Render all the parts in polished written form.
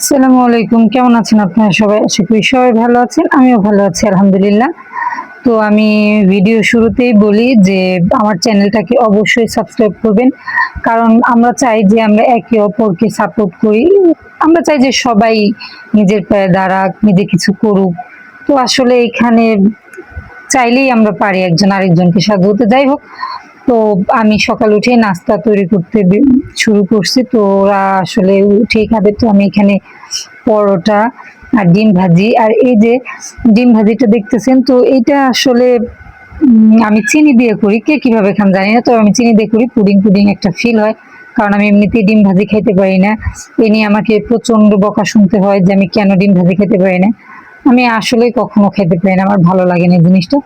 আসসালামু আলাইকুম, কেমন আছেন আপনারা সবাই? আশা করি সবাই ভালো আছেন, আমিও ভালো আছি আলহামদুলিল্লাহ। তো আমি ভিডিও শুরুতেই বলি যে আমার চ্যানেলটাকে অবশ্যই সাবস্ক্রাইব করবেন, কারণ আমরা চাই যে আমরা একে অপরকে সাপোর্ট করি। আমরা চাই যে সবাই নিজের পায়ে দাঁড়াক, নিজে কিছু করুক। তো আসলে এখানে চাইলেই আমরা পারি একজন আরেকজনকে সাহায্য করতে। যাই হোক, তো আমি সকাল উঠে নাস্তা তৈরি করতে শুরু করছি। তো ওরা আসলে উঠেই খাবে, তো আমি এখানে পরোটা আর ডিম ভাজি, আর এই যে ডিম ভাজিটা দেখতেছেন, তো এটা আসলে আমি চিনি দিয়ে করি। কে কিভাবে খান জানি না, তো আমি চিনি দিয়ে করি। পুডিং পুডিং একটা ফিল হয়, কারণ আমি এমনিতেই ডিম ভাজি খাইতে পারি না। এ নিয়ে আমাকে প্রচন্ড বকা শুনতে হয় যে আমি কেন ডিম ভাজি খেতে পারি না। আমি আসলে কখনো খেতে পারি না, আমার ভালো লাগে না এই জিনিসটা।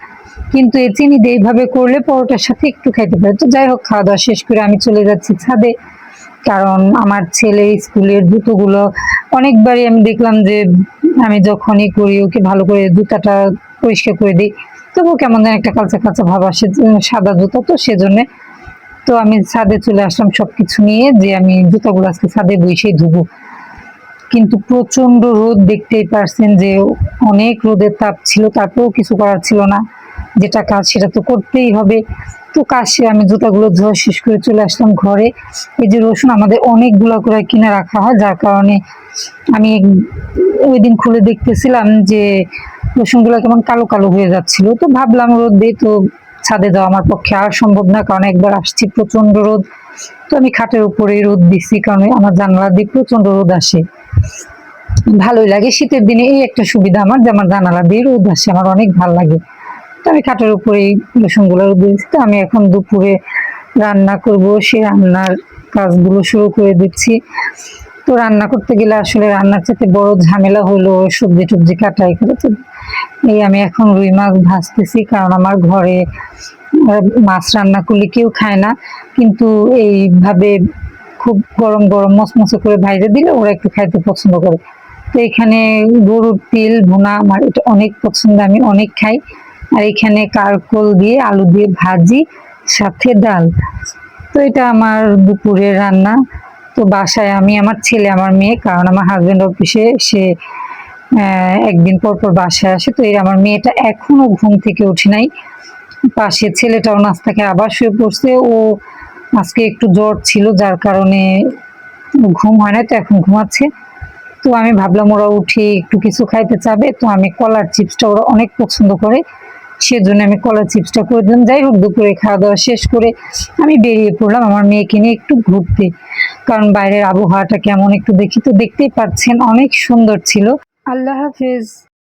কিন্তু এই চিনি দিয়ে এইভাবে করলে পরোটার সাথে একটু খাইতে পারি। তো যাই হোক, খাওয়া দাওয়া শেষ করে আমি চলে যাচ্ছি ছাদে, কারণ আমার ছেলে স্কুলের জুতোগুলো অনেকবারই আমি দেখলাম যে আমি যখনই করি ওকে ভালো করে জুতাটা পরিষ্কার করে দিই, তবুও কেমন যেন একটা কাঁচা কাঁচা ভাব আসে, সাদা জুতো তো সেজন্য। তো আমি ছাদে চলে আসলাম সবকিছু নিয়ে, যে আমি জুতাগুলো আজকে ছাদে বসেই ধুবো। কিন্তু প্রচন্ড রোদ, দেখতেই পারছেন যে অনেক রোদের তাপ ছিল, তারপরেও কিছু করার ছিল না। যেটা কাজ সেটা তো করতেই হবে। তো কাজ সেরে আমি জুতাগুলো ধোয়া শেষ করে চলে আসলাম ঘরে। এই যে রসুন আমাদের অনেকগুলো করে কিনে রাখা হয়, যার কারণে আমি ওই দিন খুলে দেখতেছিলাম যে রসুনগুলো কেমন কালো কালো হয়ে যাচ্ছিল। তো ভাবলাম রোদ দিয়ে তো ছাদে যাওয়া আমার পক্ষে আর সম্ভব না, কারণ একবার আসছি প্রচন্ড রোদ। তো আমি খাটের উপরে রোদ দিচ্ছি, কারণ আমার জানালা দিয়ে প্রচন্ড রোদ আসে। ভালোই লাগে শীতের দিনে, এই একটা সুবিধা আমার যে আমার জানালা দিয়ে রোদ আসে, আমার অনেক ভালো লাগে। তো আমি খাটের উপরে এই রসুনগুলো দিয়েছি। তো আমি এখন দুপুরে রান্না করব, সে রান্নার কাজগুলো শুরু করে দিচ্ছি। তো রান্না করতে গেলে আসলে রান্নার চাইতে বড় ঝামেলা হলো সবজি টবজি কাটাই করে। তো এই আমি এখন রুই মাছ ভাজতেছি, কারণ আমার ঘরে মাছ রান্না করলে কেউ খায় না, কিন্তু এইভাবে খুব গরম গরম মচমচে করে ভাইজে দিলে ওরা একটু খাইতে পছন্দ করে। তো এখানে গরুর তিল ভুনা আমার এটা অনেক পছন্দ, আমি অনেক খাই। আর এখানে কারকল দিয়ে আলু দিয়ে ভাজি, সাথে ডাল। তো এটা আমার দুপুরের রান্না। তো বাসায় আমি, আমার ছেলে, আমার মেয়ে, কারণ আমার হাজবেন্ড অফিসে সে একদিন পর পর বাসায় আসে। তো এই আমার মেয়েটা এখনো ঘুম থেকে উঠে নাই, পাশে ছেলেটাও নাস্তা খেয়ে আবার শুয়ে পড়ছে। ও আজকে একটু জ্বর ছিল, যার কারণে ঘুম হয় না, তো এখন ঘুমাচ্ছে। তো আমি ভাবলাম ওরা উঠে একটু কিছু খাইতে চাবে, তো আমি কলার চিপসটা ওরা অনেক পছন্দ করে, সেজন্য আমি কলার চিপসটা করে দিলাম। যাই হোক, দুপুরে খাওয়া দাওয়া শেষ করে আমি বেরিয়ে পড়লাম আমার মেয়েকে নিয়ে একটু ঘুরতে, কারণ বাইরের আবহাওয়াটা কেমন একটু দেখি। তো দেখতেই পাচ্ছেন অনেক সুন্দর ছিল। আল্লাহ হাফেজ।